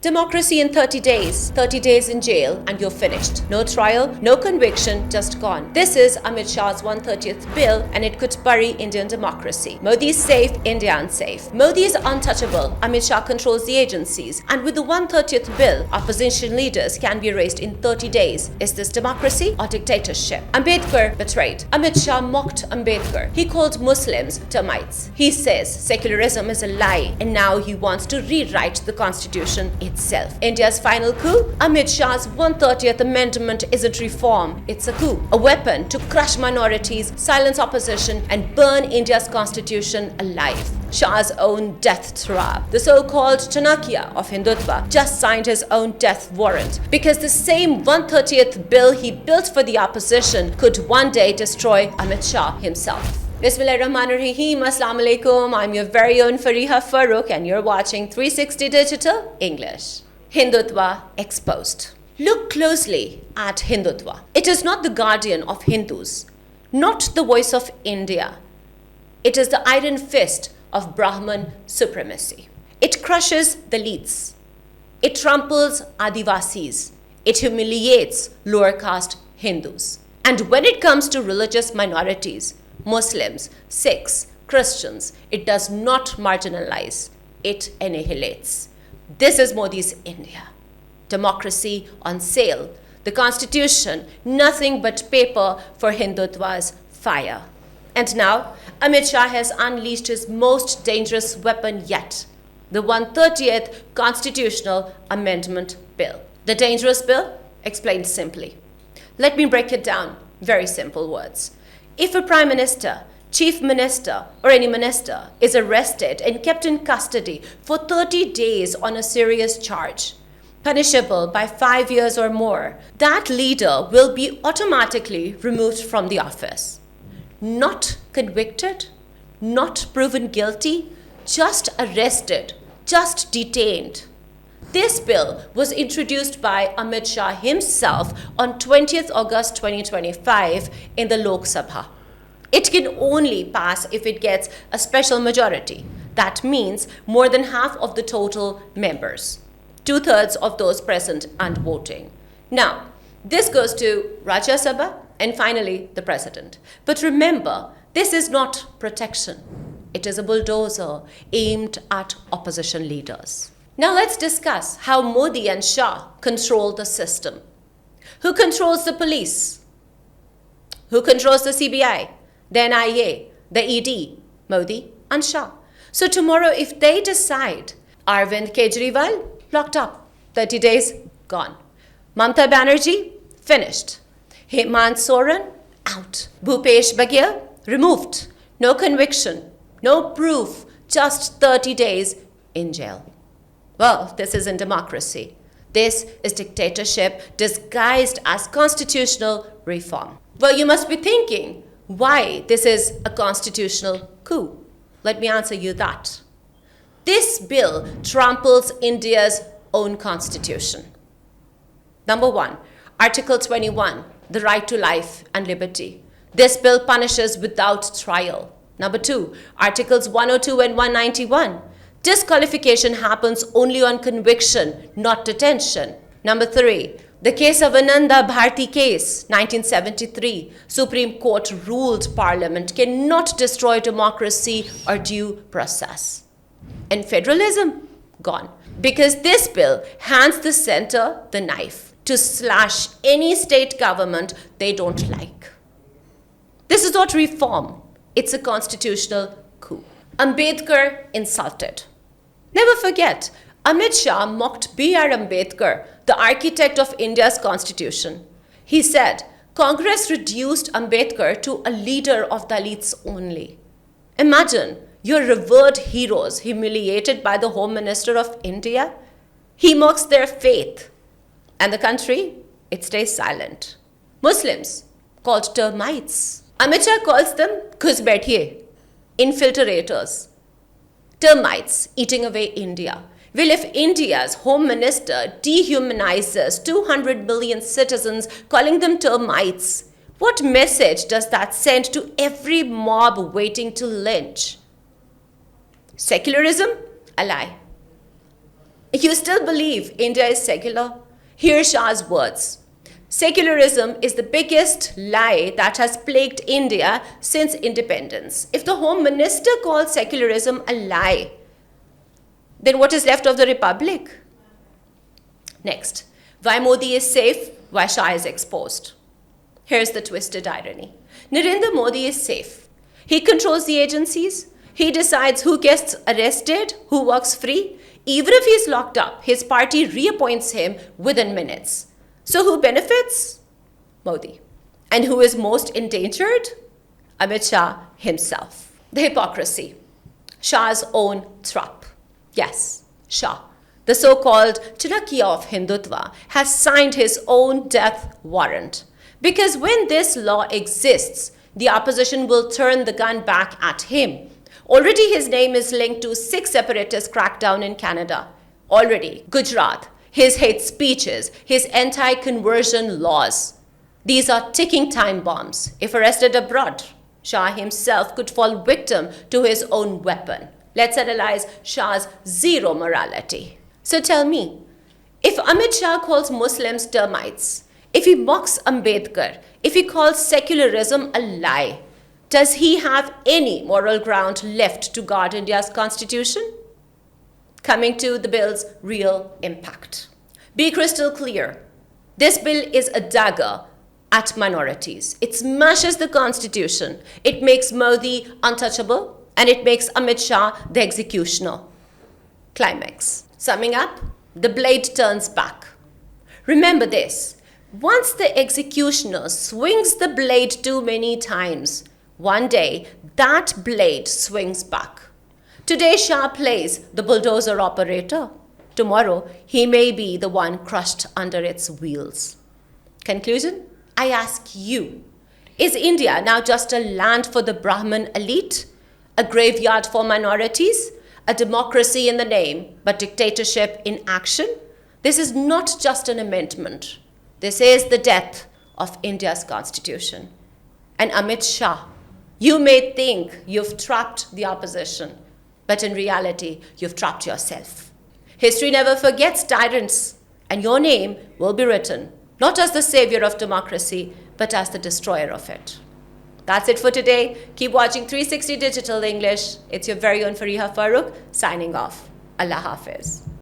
Democracy in 30 days. 30 days in jail and you're finished. No trial, no conviction, just gone. This is Amit Shah's 130th bill and it could bury Indian democracy. Modi is safe, India unsafe. Modi is untouchable. Amit Shah controls the agencies. And with the 130th bill, opposition leaders can be erased in 30 days. Is this democracy or dictatorship? Ambedkar betrayed. Amit Shah mocked Ambedkar. He called Muslims termites. He says secularism is a lie and now he wants to rewrite the constitution itself. India's final coup? Amit Shah's 130th amendment isn't reform, it's a coup. A weapon to crush minorities, silence opposition and burn India's constitution alive. Shah's own death throb. The so-called Chanakya of Hindutva just signed his own death warrant because the same 130th bill he built for the opposition could one day destroy Amit Shah himself. Bismillahirrahmanirrahim. Assalamu alaikum. I'm your very own Fariha Farrukh and you're watching 360 Digital English. Hindutva exposed. Look closely at Hindutva. It is not the guardian of Hindus, not the voice of India. It is the iron fist of Brahman supremacy. It crushes Dalits. It tramples Adivasis. It humiliates lower caste Hindus. And when it comes to religious minorities, Muslims, Sikhs, Christians, it does not marginalize, it annihilates. This is Modi's India. Democracy on sale. The constitution, nothing but paper for Hindutva's fire. And now, Amit Shah has unleashed his most dangerous weapon yet, the 130th Constitutional Amendment Bill. The dangerous bill? Explained simply. Let me break it down. Very simple words. If a prime minister, chief minister, or any minister is arrested and kept in custody for 30 days on a serious charge, punishable by 5 years or more, that leader will be automatically removed from the office. Not convicted, not proven guilty, just arrested, just detained. This bill was introduced by Amit Shah himself on 20th August 2025 in the Lok Sabha. It can only pass if it gets a special majority. That means more than half of the total members, 2/3 of those present and voting. Now, this goes to Rajya Sabha and finally the president. But remember, this is not protection. It is a bulldozer aimed at opposition leaders. Now let's discuss how Modi and Shah control the system. Who controls the police? Who controls the CBI, the NIA, the ED? Modi and Shah. So tomorrow if they decide, Arvind Kejriwal locked up, 30 days gone. Mamata Banerjee finished. Hemant Soren out. Bhupesh Baghel removed. No conviction, no proof, just 30 days in jail. Well, this isn't democracy. This is dictatorship disguised as constitutional reform. Well, you must be thinking why this is a constitutional coup. Let me answer you that. This bill tramples India's own constitution. Number 1, Article 21, the right to life and liberty. This bill punishes without trial. Number 2, Articles 102 and 191. Disqualification happens only on conviction, not detention. Number 3, the case of Ananda Bharti case, 1973. Supreme Court ruled Parliament cannot destroy democracy or due process. And federalism? Gone. Because this bill hands the center the knife to slash any state government they don't like. This is not reform. It's a constitutional coup. Ambedkar insulted. Never forget, Amit Shah mocked B.R. Ambedkar, the architect of India's constitution. He said, Congress reduced Ambedkar to a leader of Dalits only. Imagine your revered heroes humiliated by the Home Minister of India. He mocks their faith. And the country, it stays silent. Muslims called termites. Amit Shah calls them घुस बैठिए, infiltrators. Termites eating away India. Well, if India's Home Minister dehumanizes 200 million citizens, calling them termites, what message does that send to every mob waiting to lynch? Secularism? A lie. You still believe India is secular? Hear Shah's words. Secularism is the biggest lie that has plagued India since independence. If the Home Minister calls secularism a lie, then what is left of the Republic? Next, why Modi is safe, why Shah is exposed. Here's the twisted irony. Narendra Modi is safe. He controls the agencies. He decides who gets arrested, who walks free. Even if he's locked up, his party reappoints him within minutes. So who benefits? Modi. And who is most endangered? Amit Shah himself. The hypocrisy. Shah's own trap. Yes, Shah, the so-called Chanakya of Hindutva, has signed his own death warrant. Because when this law exists, the opposition will turn the gun back at him. Already his name is linked to 6 separatist crackdown in Canada. Already, Gujarat, his hate speeches, his anti-conversion laws. These are ticking time bombs. If arrested abroad, Shah himself could fall victim to his own weapon. Let's analyze Shah's zero morality. So tell me, if Amit Shah calls Muslims termites, if he mocks Ambedkar, if he calls secularism a lie, does he have any moral ground left to guard India's constitution? Coming to the bill's real impact. Be crystal clear. This bill is a dagger at minorities. It smashes the constitution. It makes Modi untouchable, and it makes Amit Shah the executioner. Climax. Summing up, the blade turns back. Remember this. Once the executioner swings the blade too many times, one day that blade swings back. Today Shah plays the bulldozer operator. Tomorrow he may be the one crushed under its wheels. Conclusion? I ask you, is India now just a land for the Brahmin elite? A graveyard for minorities? A democracy in the name, but dictatorship in action? This is not just an amendment. This is the death of India's constitution. And Amit Shah, you may think you've trapped the opposition, but in reality, you've trapped yourself. History never forgets tyrants, and your name will be written, not as the savior of democracy, but as the destroyer of it. That's it for today. Keep watching 360 Digital English. It's your very own Fariha Farrukh signing off. Allah Hafiz.